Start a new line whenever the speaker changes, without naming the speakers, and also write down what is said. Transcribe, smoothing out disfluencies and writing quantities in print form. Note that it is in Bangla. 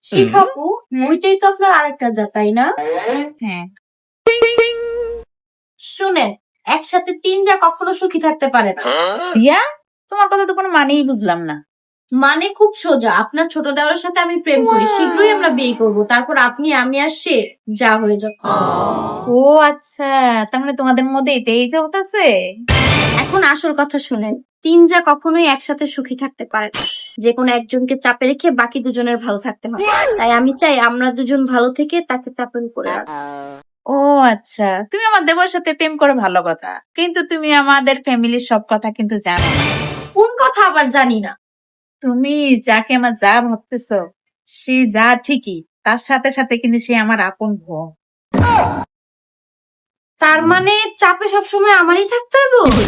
শিখাবো ওইটাই তো আপনার আরেকটা যা, তাই না?
হ্যাঁ।
শুনেন, একসাথে তিন যা কখনো সুখী থাকতে পারে না।
রিয়া, তোমার কথা তো কোনো মানেই বুঝলাম না।
মানে খুব সোজা, আপনার ছোট দেওয়ার সাথে আমি প্রেম করি, শীঘ্রই আমরা বিয়ে করব, তারপর আপনি আমি আর সে যা হয়ে যাবে।
ও আচ্ছা, তার মানে তোমাদের মধ্যে এটাই চলতেছে।
এখন আসল কথা শুনেন, তিন যা কখনোই একসাথে সুখী থাকতে পারে না। যে কোনো একজনকে চাপে রেখে বাকি দুজনের ভালো থাকতে হয়। তাই আমি চাই আমরা দুজন ভালো থেকে তাকে চাপে করে রাখবো।
ও আচ্ছা, তুমি আমার দেবর সাথে প্রেম করে ভালো কথা, কিন্তু তুমি আমাদের ফ্যামিলির সব কথা কিন্তু জানো না।
কোন কথা আবার জানি না?
তুমি যাকে আমার যা ভাবতেছো, সে যা ঠিকই, তার সাথে সাথে কিন্তু সে আমার আপন বোন।
তার মানে চাপে সবসময় আমারই থাকতে হবে?